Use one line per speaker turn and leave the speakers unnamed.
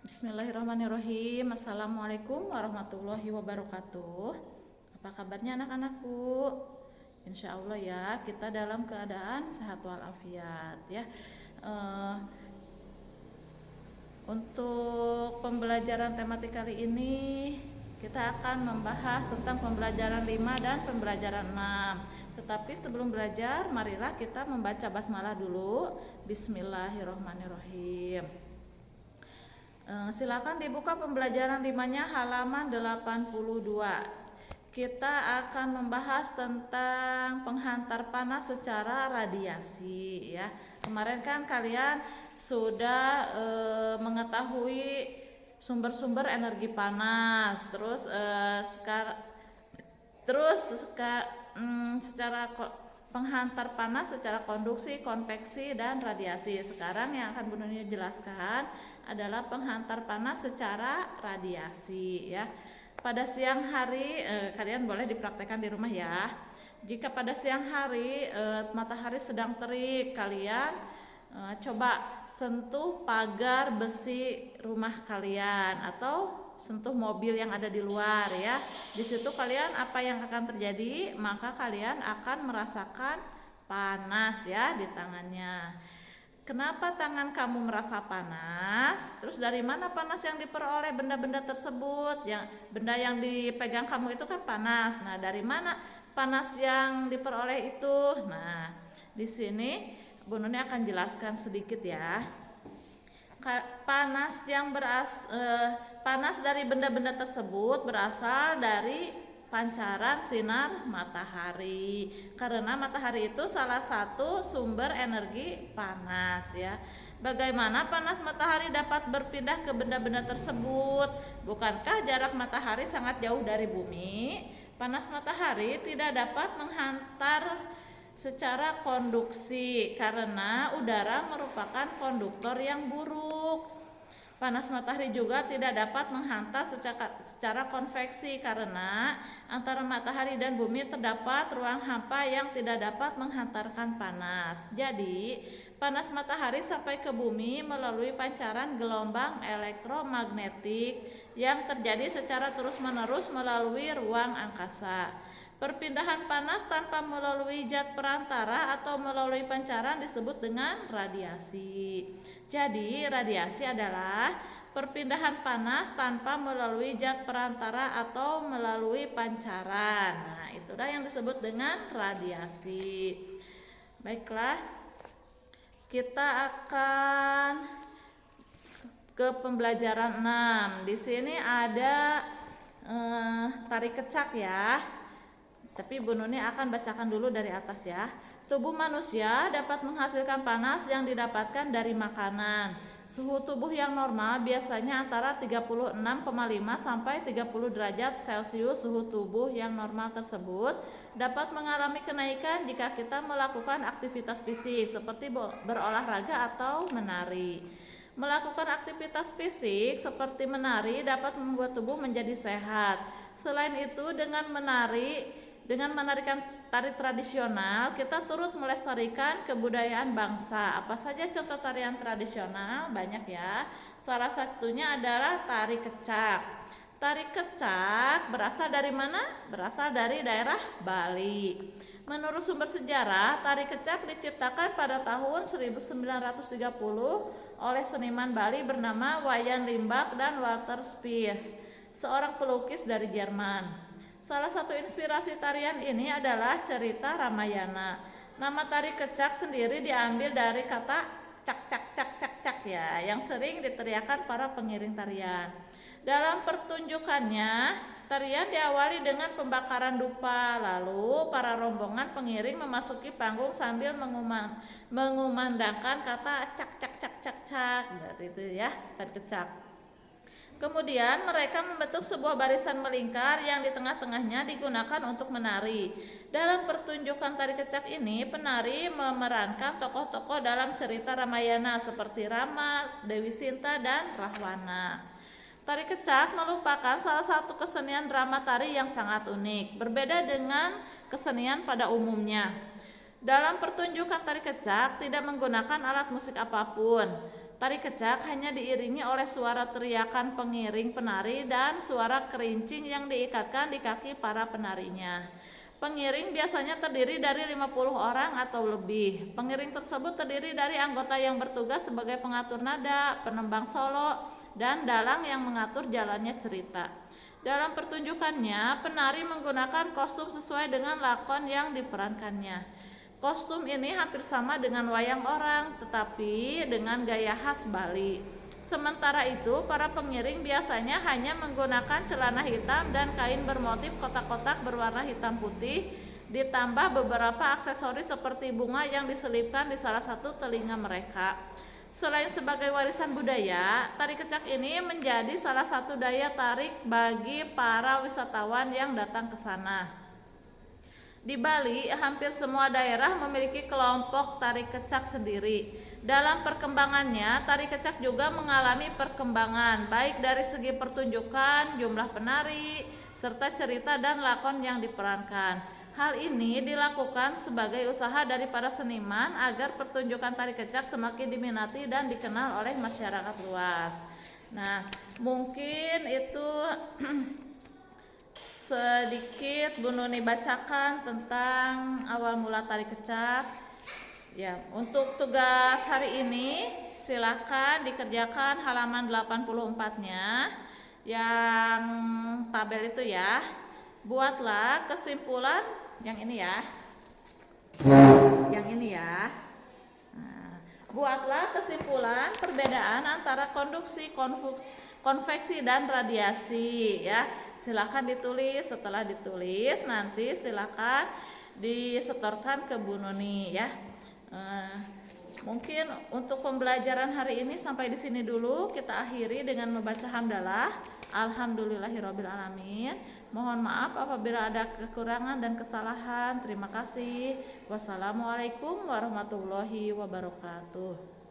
Bismillahirrahmanirrahim. Assalamualaikum warahmatullahi wabarakatuh. Apa kabarnya anak-anakku? Insya Allah ya, kita dalam keadaan sehat walafiat ya. Untuk pembelajaran tematik kali ini kita akan membahas tentang pembelajaran 5 dan pembelajaran 6. Tetapi sebelum belajar, marilah kita membaca basmalah dulu. Bismillahirrahmanirrahim. Silakan dibuka pembelajaran 5-nya halaman 82. Kita akan membahas tentang penghantar panas secara radiasi ya. Kemarin kan kalian sudah mengetahui sumber-sumber energi panas, secara penghantar panas secara konduksi, konveksi, dan radiasi. Sekarang yang akan Bu Nuni jelaskan adalah penghantar panas secara radiasi ya. Pada siang hari kalian boleh dipraktekkan di rumah ya. Jika pada siang hari matahari sedang terik, kalian coba sentuh pagar besi rumah kalian atau sentuh mobil yang ada di luar ya. Di situ kalian apa yang akan terjadi? Maka kalian akan merasakan panas ya di tangannya. Kenapa tangan kamu merasa panas? Terus dari mana panas yang diperoleh benda-benda tersebut? Yang benda yang dipegang kamu itu kan panas. Nah, dari mana panas yang diperoleh itu? Nah, di sini Bu Nuni akan jelaskan sedikit ya. Panas dari benda-benda tersebut berasal dari pancaran sinar matahari. Karena matahari itu salah satu sumber energi panas ya. Bagaimana panas matahari dapat berpindah ke benda-benda tersebut? Bukankah jarak matahari sangat jauh dari bumi? Panas matahari tidak dapat menghantar secara konduksi karena udara merupakan konduktor yang buruk. Panas matahari juga tidak dapat menghantar secara konveksi karena antara matahari dan bumi terdapat ruang hampa yang tidak dapat menghantarkan panas. Jadi, panas matahari sampai ke bumi melalui pancaran gelombang elektromagnetik yang terjadi secara terus-menerus melalui ruang angkasa. Perpindahan panas tanpa melalui zat perantara atau melalui pancaran disebut dengan radiasi. Jadi, radiasi adalah perpindahan panas tanpa melalui zat perantara atau melalui pancaran. Nah, itulah yang disebut dengan radiasi. Baiklah, kita akan ke pembelajaran 6. Di sini ada tarik kecak ya. Tapi Bu Nuni akan bacakan dulu dari atas ya. Tubuh manusia dapat menghasilkan panas yang didapatkan dari makanan. Suhu tubuh yang normal biasanya antara 36,5 sampai 30 derajat Celcius. Suhu tubuh yang normal tersebut dapat mengalami kenaikan jika kita melakukan aktivitas fisik seperti berolahraga atau menari. Melakukan aktivitas fisik seperti menari dapat membuat tubuh menjadi sehat. Selain itu, dengan menarikan tari tradisional, kita turut melestarikan kebudayaan bangsa. Apa saja contoh tarian tradisional? Banyak ya. Salah satunya adalah tari kecak. Tari kecak berasal dari mana? Berasal dari daerah Bali. Menurut sumber sejarah, tari kecak diciptakan pada tahun 1930 oleh seniman Bali bernama Wayan Limbak dan Walter Spies, seorang pelukis dari Jerman. Salah satu inspirasi tarian ini adalah cerita Ramayana. Nama tari kecak sendiri diambil dari kata cak cak cak cak cak ya, yang sering diteriakan para pengiring tarian. Dalam pertunjukannya, tarian diawali dengan pembakaran dupa, lalu para rombongan pengiring memasuki panggung sambil mengumandangkan kata cak cak cak cak cak. Berarti itu ya, tari kecak. Kemudian mereka membentuk sebuah barisan melingkar yang di tengah-tengahnya digunakan untuk menari. Dalam pertunjukan tari kecak ini, penari memerankan tokoh-tokoh dalam cerita Ramayana seperti Rama, Dewi Sinta, dan Rahwana. Tari kecak merupakan salah satu kesenian drama tari yang sangat unik, berbeda dengan kesenian pada umumnya. Dalam pertunjukan tari kecak tidak menggunakan alat musik apapun. Tari kecak hanya diiringi oleh suara teriakan pengiring penari dan suara kerincing yang diikatkan di kaki para penarinya. Pengiring biasanya terdiri dari 50 orang atau lebih. Pengiring tersebut terdiri dari anggota yang bertugas sebagai pengatur nada, penembang solo, dan dalang yang mengatur jalannya cerita. Dalam pertunjukannya, penari menggunakan kostum sesuai dengan lakon yang diperankannya. Kostum ini hampir sama dengan wayang orang, tetapi dengan gaya khas Bali. Sementara itu, para pengiring biasanya hanya menggunakan celana hitam dan kain bermotif kotak-kotak berwarna hitam putih, ditambah beberapa aksesoris seperti bunga yang diselipkan di salah satu telinga mereka. Selain sebagai warisan budaya, tari kecak ini menjadi salah satu daya tarik bagi para wisatawan yang datang ke sana. Di Bali, hampir semua daerah memiliki kelompok tari kecak sendiri. Dalam perkembangannya, tari kecak juga mengalami perkembangan, baik dari segi pertunjukan, jumlah penari, serta cerita dan lakon yang diperankan. Hal ini dilakukan sebagai usaha dari para seniman agar pertunjukan tari kecak semakin diminati dan dikenal oleh masyarakat luas. Nah, mungkin itu sedikit Bu Nuni bacakan tentang awal mula tari kecak. Ya, untuk tugas hari ini silakan dikerjakan halaman 84-nya yang tabel itu ya. Buatlah kesimpulan yang ini ya. Yang ini ya. Buatlah kesimpulan perbedaan antara konduksi, konveksi dan radiasi ya. Silakan ditulis. Setelah ditulis nanti silakan disetorkan ke Bu Nuni ya. Mungkin untuk pembelajaran hari ini sampai di sini dulu. Kita akhiri dengan membaca hamdalah. Alhamdulillahirabbil alamin. Mohon maaf apabila ada kekurangan dan kesalahan. Terima kasih. Wassalamualaikum warahmatullahi wabarakatuh.